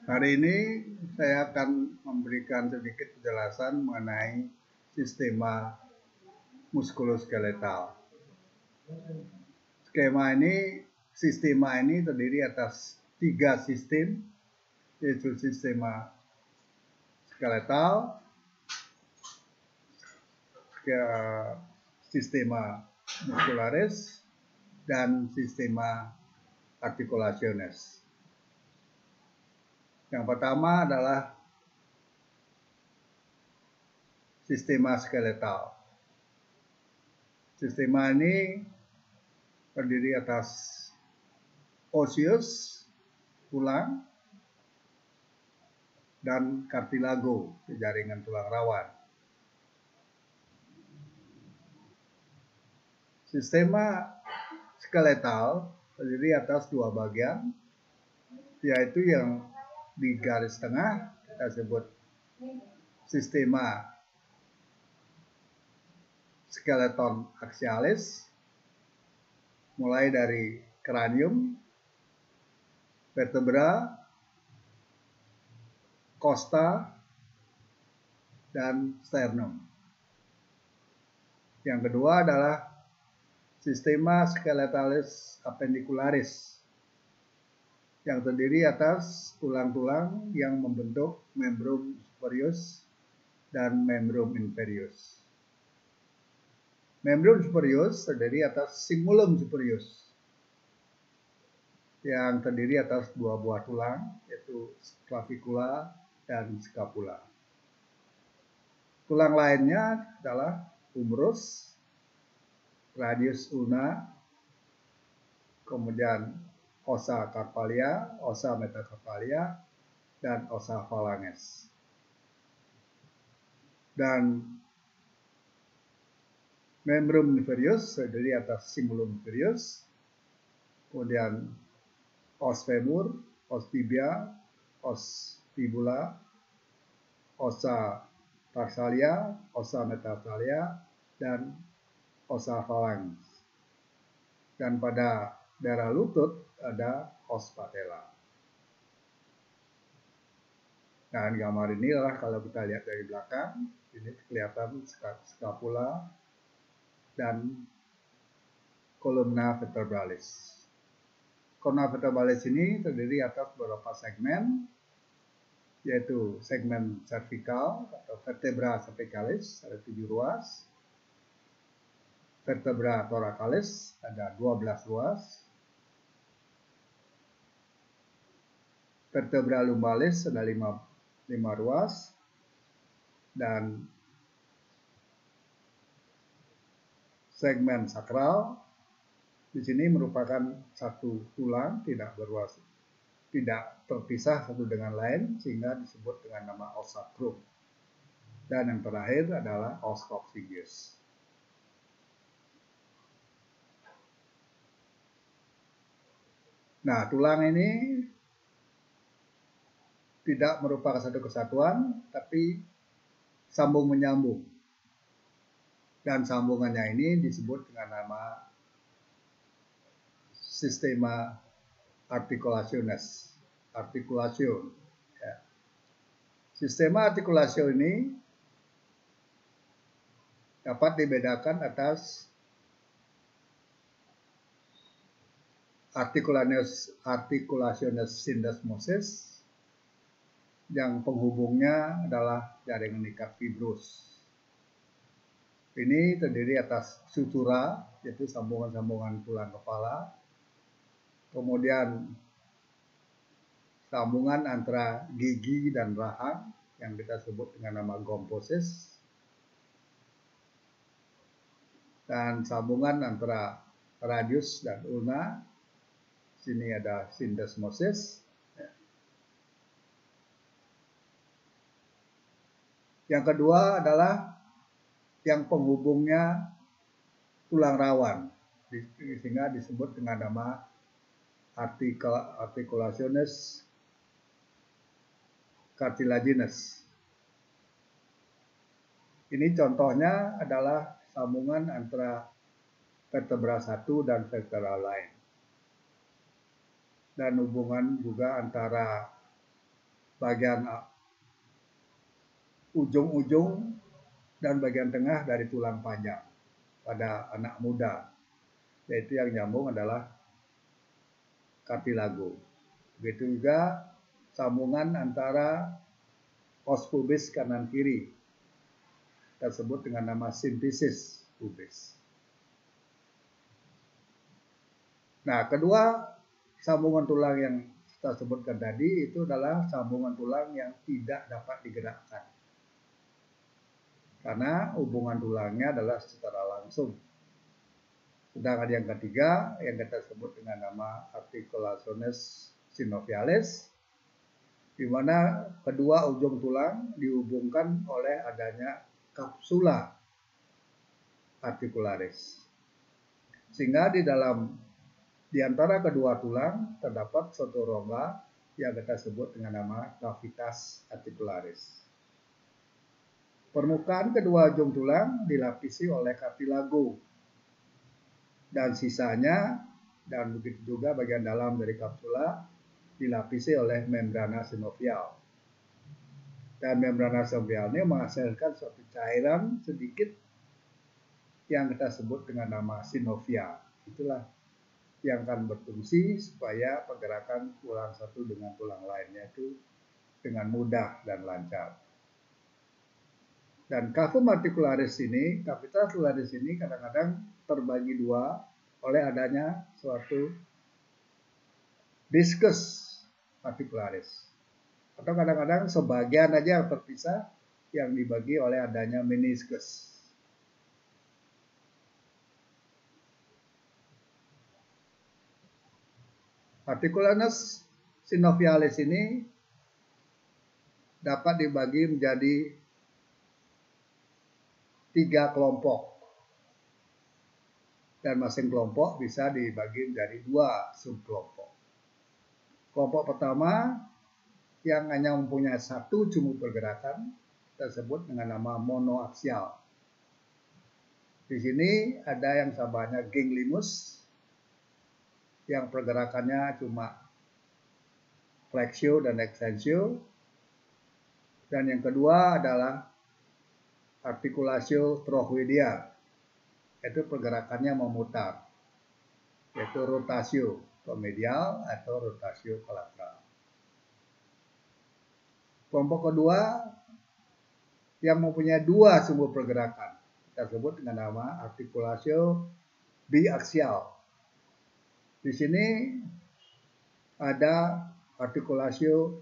Hari ini saya akan memberikan sedikit penjelasan mengenai sistema muskuloskeletal. Sistema ini terdiri atas 3 sistem, yaitu sistema skeletal, sistema muscularis, dan sistema articulationis. Yang pertama adalah sistema skeletal. Sistema ini terdiri atas osseus, tulang, dan cartilago, jaringan tulang rawan. Sistema skeletal terdiri atas 2 bagian, yaitu yang di garis tengah kita sebut sistema skeleton axialis, mulai dari kranium, vertebra, costa, dan sternum. Yang kedua adalah sistema skeletalis appendicularis, yang terdiri atas tulang-tulang yang membentuk membrum superius dan membrum inferius. Membrum superius terdiri atas cingulum superius, yang terdiri atas 2 buah tulang, yaitu clavicula dan scapula. Tulang lainnya adalah humerus, radius ulna, kemudian ossa carpalia, ossa metacarpalia, dan ossa phalanges. Dan membrum inferius terdiri atas cingulum inferius, kemudian os femur, os tibia, os fibula, ossa tarsalia, ossa metatarsalia, dan ossa phalanges. Dan pada daerah lutut ada os patella. Dan gambar ini adalah kalau kita lihat dari belakang, ini kelihatan scapula dan columna vertebralis. Columna vertebralis ini terdiri atas beberapa segmen, yaitu segmen cervical atau vertebra cervicalis, ada 7 ruas, vertebra thoracalis ada 12 ruas, vertebra lumbalis ada 5 ruas, dan segmen sakral di sini merupakan satu tulang tidak berruas, tidak terpisah satu dengan lain, sehingga disebut dengan nama os sacrum. Dan yang terakhir adalah os coccygeus. Nah, tulang ini tidak merupakan satu kesatuan, tapi sambung menyambung. Dan sambungannya ini disebut dengan nama sistema articulationis. Articulation. Ya. Sistema articulation ini dapat dibedakan atas articulationis syndesmosis, yang penghubungnya adalah jaringan ikat fibrus. Ini terdiri atas sutura, yaitu sambungan-sambungan tulang kepala, kemudian sambungan antara gigi dan rahang yang kita sebut dengan nama gomposis, dan sambungan antara radius dan ulna. Sini ada syndesmosis. Yang kedua adalah yang penghubungnya tulang rawan, sehingga disebut dengan nama articulationis cartilaginous. Ini contohnya adalah sambungan antara vertebra 1 dan vertebra lain. Dan hubungan juga antara bagian ujung-ujung dan bagian tengah dari tulang panjang pada anak muda, yaitu yang nyambung adalah cartilago. Begitu juga sambungan antara os pubis kanan kiri, tersebut dengan nama sintesis pubis. Nah, kedua sambungan tulang yang kita sebutkan tadi itu adalah sambungan tulang yang tidak dapat digerakkan. Karena hubungan tulangnya adalah secara langsung. Sedangkan yang ketiga yang kita sebut dengan nama articulationes synoviales, di mana kedua ujung tulang dihubungkan oleh adanya kapsula articularis. Sehingga di antara kedua tulang terdapat suatu rongga yang kita sebut dengan nama cavitas articularis. Permukaan kedua ujung tulang dilapisi oleh cartilago dan sisanya dan begitu juga bagian dalam dari kapsula dilapisi oleh membrana sinovial. Dan membrana sinovial ini menghasilkan suatu cairan sedikit yang kita sebut dengan nama sinovia. Itulah yang akan berfungsi supaya pergerakan tulang satu dengan tulang lainnya itu dengan mudah dan lancar. Dan cavum articularis ini, cavitas articularis ini kadang-kadang terbagi dua oleh adanya suatu discus articularis. Atau kadang-kadang sebagian aja yang terpisah yang dibagi oleh adanya meniscus. Articulationes synovialis ini dapat dibagi menjadi 3 kelompok. Dan masing kelompok bisa dibagi menjadi 2 subkelompok. Kelompok pertama yang hanya mempunyai satu sumbu pergerakan tersebut dengan nama monoaksial. Di sini ada yang namanya ganglimus yang pergerakannya cuma flexio dan extensio. Dan yang kedua adalah articulatio trochoidea, yaitu pergerakannya memutar, yaitu rotatio medial atau rotatio lateral. Kelompok kedua yang mempunyai 2 sumbu pergerakan, kita sebut dengan nama articulatio biaksial. Di sini ada articulatio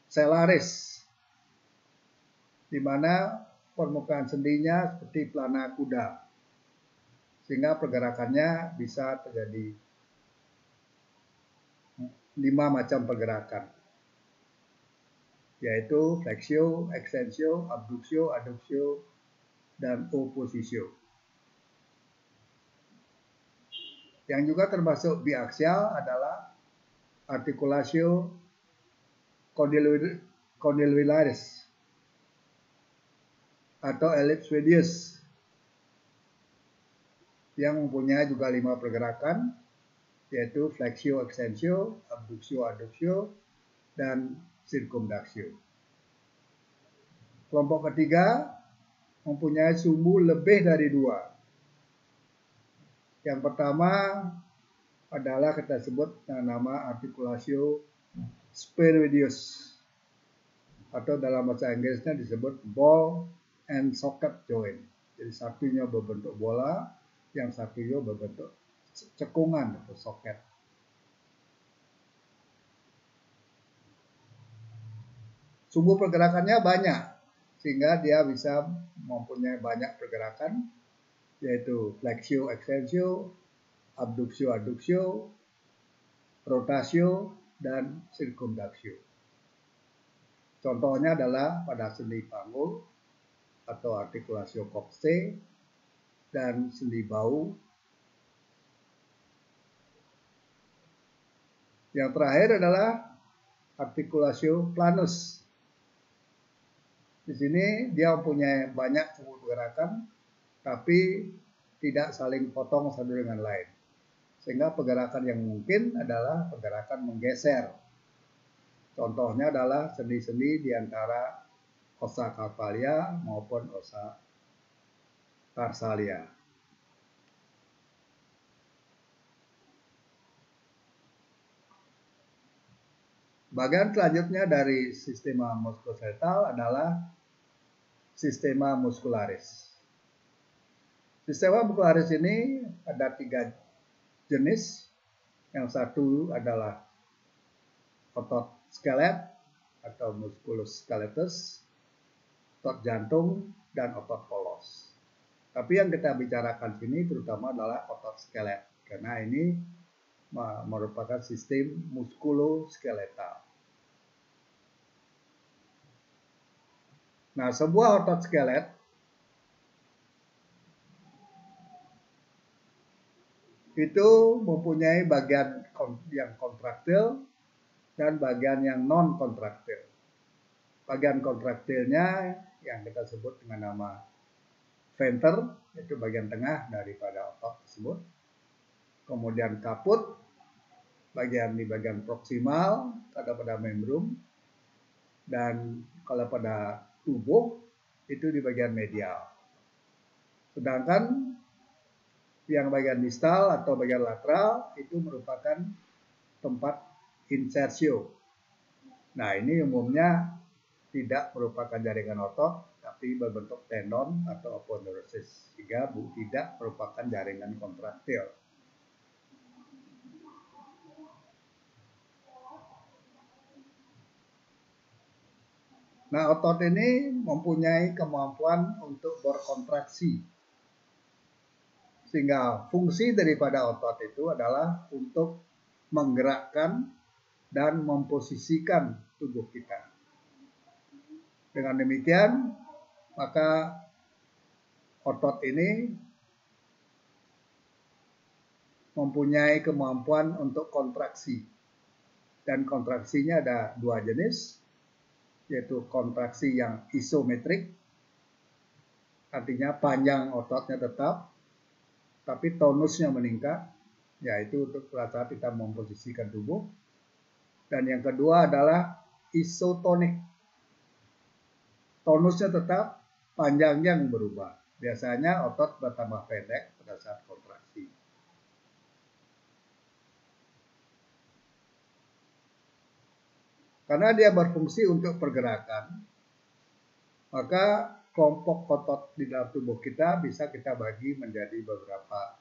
selaris, di mana permukaan sendinya seperti pelana kuda, sehingga pergerakannya bisa terjadi 5 macam pergerakan, yaitu flexio, extensio, abduksio, adduksio, dan oppositio. Yang juga termasuk biaksial adalah articulatio condyloidalis atau ellipsoideus yang mempunyai juga 5 pergerakan, yaitu flexio, extensio, abduksio, adduksio, dan circumductio. Kelompok ketiga mempunyai sumbu lebih dari 2. Yang pertama adalah kita sebut dengan nama articulatio spheroideus, atau dalam bahasa Inggrisnya disebut ball and socket joint. Jadi satunya berbentuk bola, yang satunya berbentuk cekungan atau soket. Sumbu pergerakannya banyak, sehingga dia bisa mempunyai banyak pergerakan, yaitu flexio, extensio, abduksio, adduksio, rotatio, dan circumductio. Contohnya adalah pada sendi panggul atau articulatio coccyx dan sendi bau. Yang terakhir adalah articulatio planus. Di sini dia mempunyai banyak sumbu pergerakan, tapi tidak saling potong satu dengan lain. Sehingga pergerakan yang mungkin adalah pergerakan menggeser. Contohnya adalah sendi-sendi di antara osa carpalia maupun osa tarsalia. Bagian selanjutnya dari sistema muskuloskeletal adalah sistema muscularis. Sistema muscularis ini ada 3 jenis. Yang satu adalah otot skelet atau musculoskeletus, otot jantung, dan otot polos. Tapi yang kita bicarakan sini terutama adalah otot skelet, karena ini merupakan sistem muskuloskeletal. Nah, sebuah otot skelet itu mempunyai bagian yang kontraktil dan bagian yang non kontraktil. Bagian kontraktilnya yang kita sebut dengan nama venter, itu bagian tengah daripada otot tersebut. Kemudian kaput, di bagian proksimal pada membrum, dan kalau pada tubuh itu di bagian medial. Sedangkan yang bagian distal atau bagian lateral itu merupakan tempat insertio. Nah, ini umumnya tidak merupakan jaringan otot, tapi berbentuk tendon atau aponeurosis, sehingga tidak merupakan jaringan kontraktil. Nah, otot ini mempunyai kemampuan untuk berkontraksi, sehingga fungsi daripada otot itu adalah untuk menggerakkan dan memposisikan tubuh kita. Dengan demikian, maka otot ini mempunyai kemampuan untuk kontraksi. Dan kontraksinya ada 2 jenis, yaitu kontraksi yang isometrik, artinya panjang ototnya tetap, tapi tonusnya meningkat, yaitu untuk saat kita memposisikan tubuh. Dan yang kedua adalah isotonik, tonusnya tetap, panjangnya yang berubah. Biasanya otot bertambah pendek pada saat kontraksi. Karena dia berfungsi untuk pergerakan, maka kelompok otot di dalam tubuh kita bisa kita bagi menjadi beberapa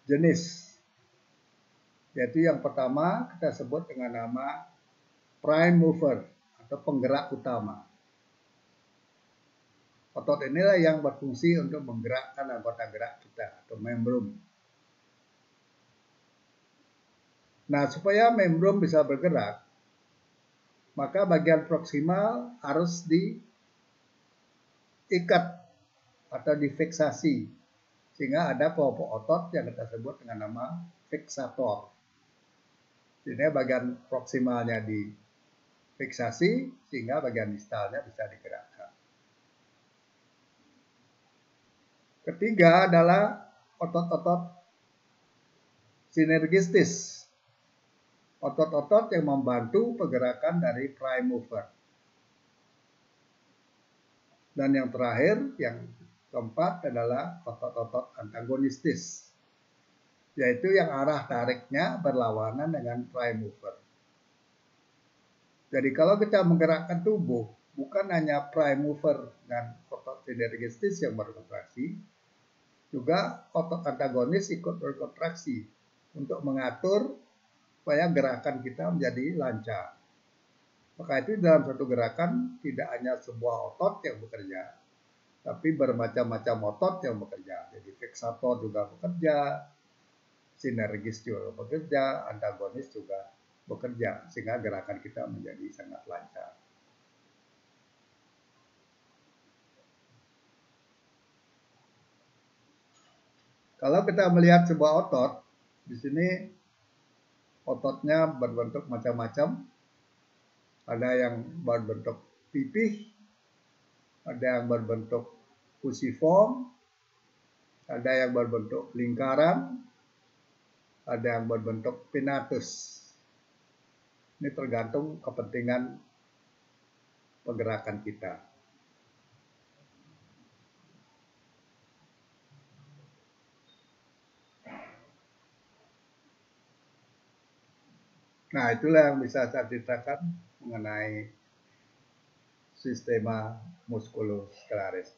jenis. Yaitu yang pertama kita sebut dengan nama prime mover atau penggerak utama. Otot inilah yang berfungsi untuk menggerakkan anggota gerak kita atau membrum. Nah, supaya membrum bisa bergerak, maka bagian proksimal harus diikat atau difiksasi, sehingga ada kelompok otot yang kita sebut dengan nama fiksator. Jadi bagian proksimalnya difiksasi, sehingga bagian distalnya bisa digerakkan. Ketiga adalah otot-otot sinergistis. Otot-otot yang membantu pergerakan dari prime mover. Dan yang terakhir, yang keempat adalah otot-otot antagonistis, yaitu yang arah tariknya berlawanan dengan prime mover. Jadi kalau kita menggerakkan tubuh, bukan hanya prime mover dan otot sinergistis yang berkontraksi, juga otot antagonis ikut berkontraksi untuk mengatur supaya gerakan kita menjadi lancar. Maka itu dalam satu gerakan tidak hanya sebuah otot yang bekerja, tapi bermacam-macam otot yang bekerja. Jadi fiksator juga bekerja, sinergis juga bekerja, antagonis juga bekerja, sehingga gerakan kita menjadi sangat lancar. Kalau kita melihat sebuah otot, di sini ototnya berbentuk macam-macam. Ada yang berbentuk pipih, ada yang berbentuk fusiform, ada yang berbentuk lingkaran, ada yang berbentuk pinnatus. Ini tergantung kepentingan pergerakan kita. Nah, itulah yang bisa saya ceritakan mengenai sistema muskuloskelaris.